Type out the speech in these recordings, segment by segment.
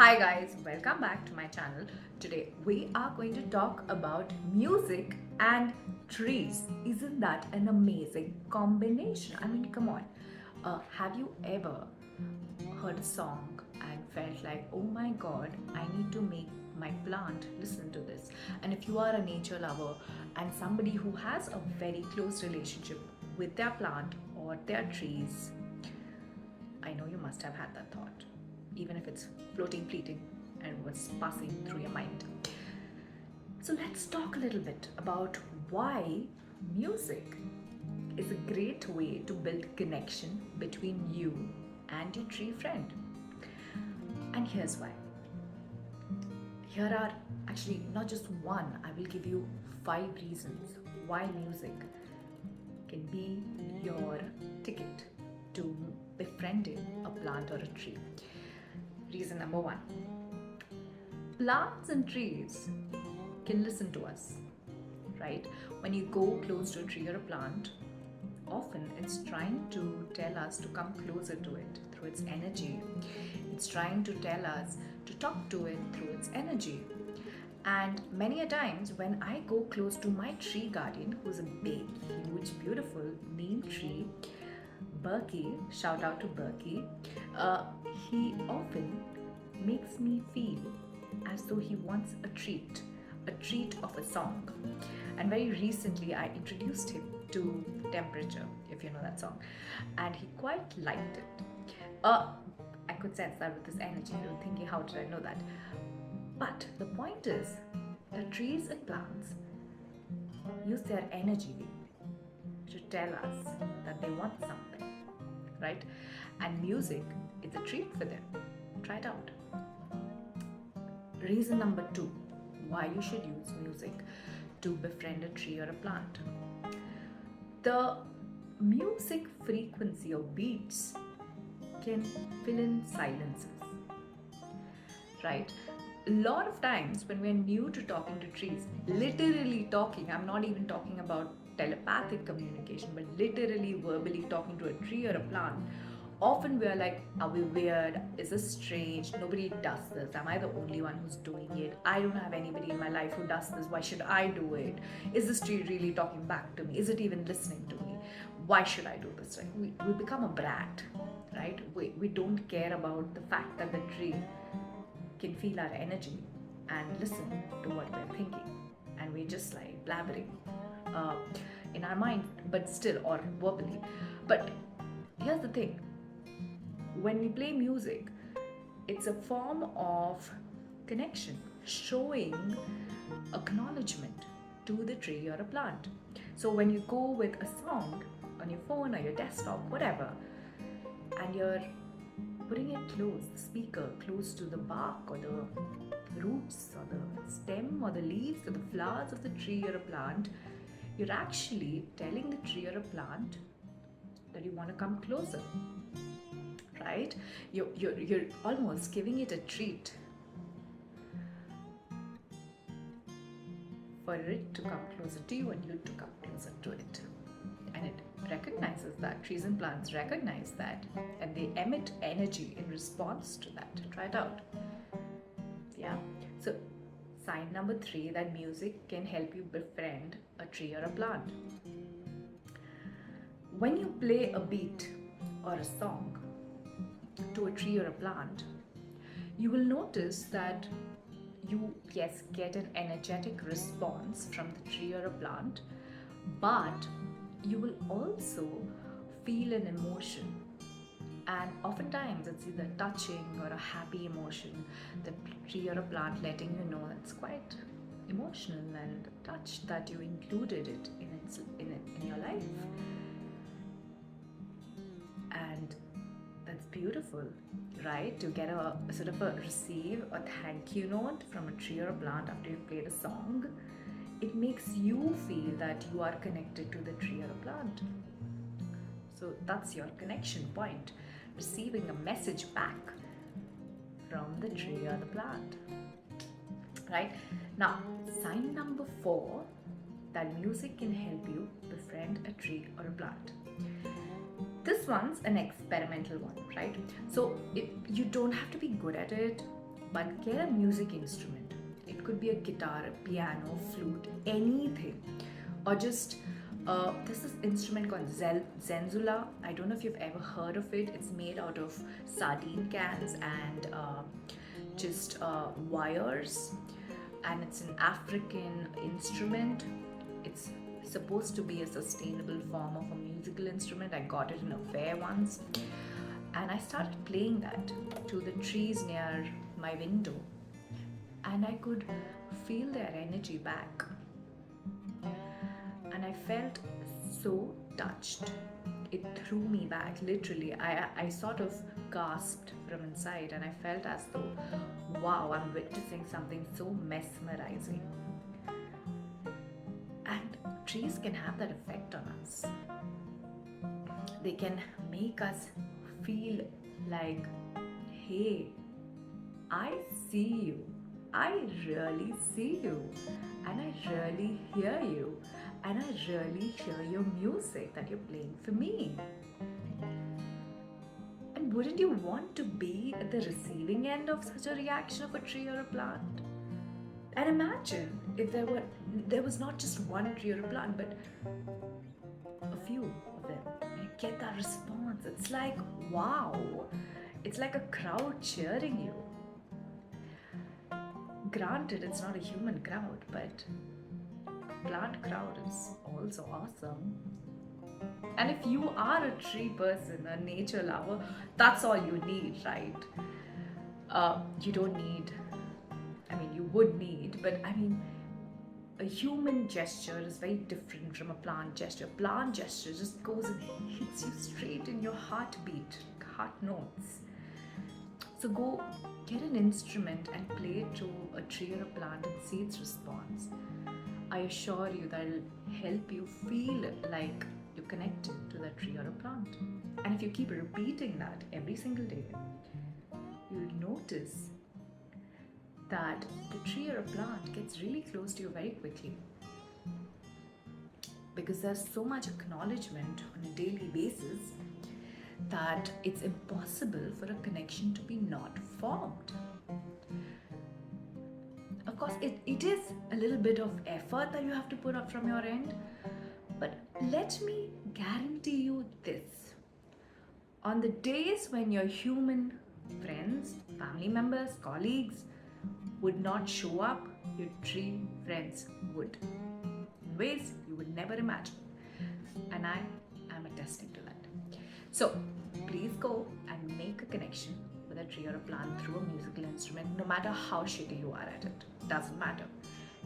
Hi guys, welcome back to my channel. Today we are going to talk about music and trees. Isn't that an amazing combination? I mean, come on. Have you ever heard a song and felt like, oh my god, I need to make my plant listen to this? And if you are a nature lover and somebody who has a very close relationship with their plant or their trees, I know you must have had that thought, even if it's floating, fleeting, and was passing through your mind. So let's talk a little bit about why music is a great way to build connection between you and your tree friend. And here's why. Here are actually not just one, I will give you 5 reasons why music can be your ticket to befriending a plant or a tree. Reason number 1, plants and trees can listen to us, right? When you go close to a tree or a plant, often it's trying to tell us to come closer to it through its energy. It's trying to tell us to talk to it through its energy. And many a times when I go close to my tree guardian, who's a big, huge, beautiful neem tree, Berkey, shout out to Berkey, he often makes me feel as though he wants a treat of a song. And very recently I introduced him to Temperature, if you know that song, and he quite liked it. I could sense that with his energy. You're thinking, how did I know that? But the point is, the trees and plants use their energy to tell us that they want something, right? And music is a treat for them. Try it out. Reason number 2 why you should use music to befriend a tree or a plant. The music frequency or beats can fill in silences, right? A lot of times when we're new to talking to trees, literally talking, I'm not even talking about telepathic communication, but literally verbally talking to a tree or a plant, often we're like, are we weird? Is this strange? Nobody does this. Am I the only one who's doing it? I don't have anybody in my life who does this. Why should I do it? Is this tree really talking back to me? Is it even listening to me? Why should I do this? Right? We become a brat, right? We don't care about the fact that the tree can feel our energy and listen to what we're thinking. And we just like blabbering in our mind, but still, or verbally. But here's the thing, when we play music, it's a form of connection, showing acknowledgement to the tree or a plant. So when you go with a song on your phone or your desktop, whatever, and you're putting it close, the speaker close to the bark or the roots or the stem or the leaves or the flowers of the tree or a plant, you're actually telling the tree or a plant that you want to come closer, right? You're almost giving it a treat for it to come closer to you and you to come closer to it. And it recognizes that, trees and plants recognize that, and they emit energy in response to that. Try it out. Yeah. So sign number 3 that music can help you befriend a tree or a plant. When you play a beat or a song to a tree or a plant, you will notice that you, yes, get an energetic response from the tree or a plant, but you will also feel an emotion. And oftentimes it's either touching or a happy emotion, the tree or a plant letting you know it's quite emotional and touched that you included it in your life. And that's beautiful, right? To get a sort of receive a thank you note from a tree or a plant after you've played a song, it makes you feel that you are connected to the tree or a plant. So that's your connection point, receiving a message back from the tree or the plant, right? Now, sign number 4 that music can help you befriend a tree or a plant. This one's an experimental one, right? So you don't have to be good at it. but get a music instrument. It could be a guitar, a piano, flute, anything. Or just, there's this instrument called Zenzula. I don't know if you've ever heard of it. It's made out of sardine cans and just wires. And it's an African instrument. It's supposed to be a sustainable form of a musical instrument. I got it in a fair once. And I started playing that to the trees near my window. And I could feel their energy back. And I felt so touched. It threw me back, literally. I sort of gasped from inside and I felt as though, wow, I'm witnessing something so mesmerizing. And trees can have that effect on us. They can make us feel like, hey, I see you. I really see you. And I really hear you. And I really hear your music that you're playing for me. And wouldn't you want to be at the receiving end of such a reaction of a tree or a plant? And imagine if there was not just one tree or a plant, but a few of them. And you get that response. It's like, wow. It's like a crowd cheering you. Granted, it's not a human crowd, but a plant crowd is also awesome. And if you are a tree person, a nature lover, that's all you need, right? You don't need, you would need, but a human gesture is very different from a plant gesture. Plant gesture just goes and hits you straight in your heartbeat, heart notes. So go get an instrument and play it to a tree or a plant and see its response. I assure you that it'll help you feel like you're connected to that tree or a plant. And if you keep repeating that every single day, you'll notice that the tree or a plant gets really close to you very quickly. Because there's so much acknowledgement on a daily basis that it's impossible for a connection to be not formed. Of course, it is a little bit of effort that you have to put up from your end, but let me guarantee you this. On the days when your human friends, family members, colleagues would not show up, your tree friends would, in ways you would never imagine. And I am attesting to that. So please go and make a connection with a tree or a plant through a musical instrument, no matter how shitty you are at it. Doesn't matter.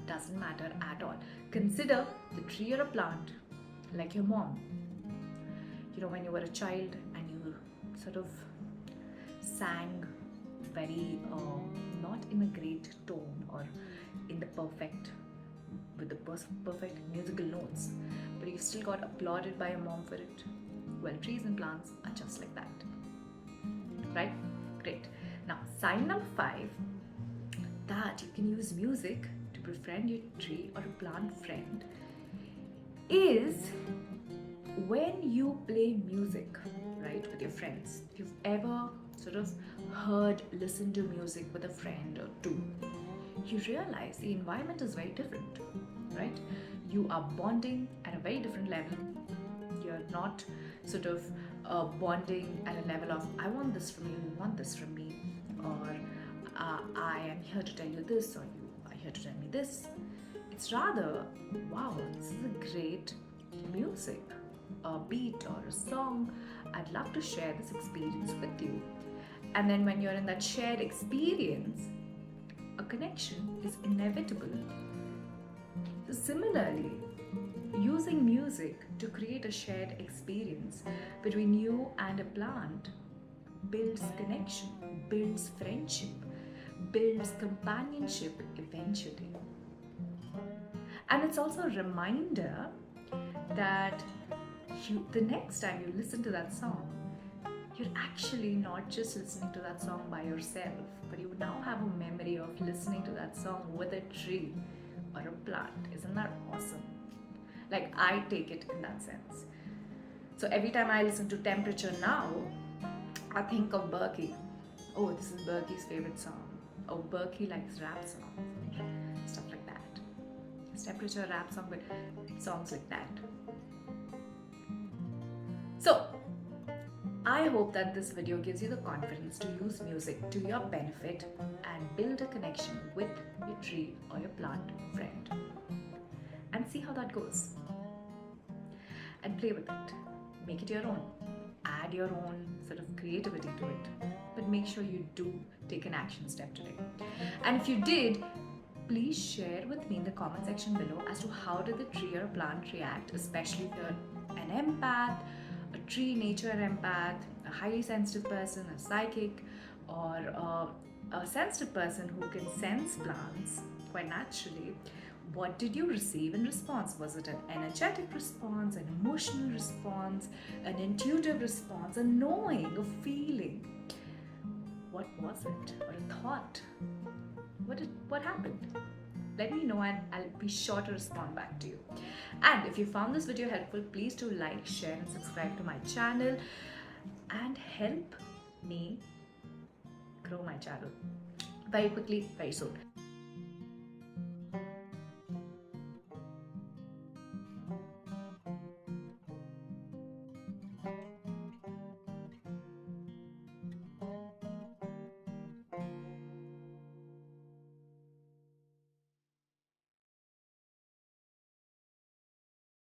Doesn't matter at all. Consider the tree or a plant like your mom. When you were a child and you sort of sang very, not in a great tone or in the perfect, with the perfect musical notes, but you still got applauded by your mom for it. Well, trees and plants are just like that. Right? Great. Now, sign number 5, that you can use music to befriend your tree or a plant friend, is when you play music, right, with your friends. If you've ever sort of listened to music with a friend or two, you realize the environment is very different, right? You are bonding at a very different level. You're not sort of bonding at a level of, I want this from you, you want this from me, or I am here to tell you this, or you are here to tell me this. It's rather, wow, this is a great music, a beat or a song. I'd love to share this experience with you. And then when you're in that shared experience, a connection is inevitable. So similarly, using music to create a shared experience between you and a plant builds connection, builds friendship, builds companionship eventually. And it's also a reminder that the next time you listen to that song, you're actually not just listening to that song by yourself, but you now have a memory of listening to that song with a tree or a plant. Isn't that awesome? Like, I take it in that sense. So every time I listen to Temperature now, I think of Berkey. Oh, this is Berkey's favorite song. Oh, Berkey likes rap songs, stuff like that. Temperature rap song, but songs like that. So, I hope that this video gives you the confidence to use music to your benefit and build a connection with your tree or your plant friend. And see how that goes. And play with it. Make it your own. Add your own sort of creativity to it. But make sure you do take an action step today. And if you did, please share with me in the comment section below as to how did the tree or plant react, especially if you're an empath, a tree nature empath, a highly sensitive person, a psychic, or a sensitive person who can sense plants quite naturally. What did you receive in response? Was it an energetic response, an emotional response, an intuitive response, a knowing, a feeling? What was it? Or a thought? What happened? Let me know and I'll be sure to respond back to you. And if you found this video helpful, please do like, share and subscribe to my channel and help me grow my channel very quickly, very soon.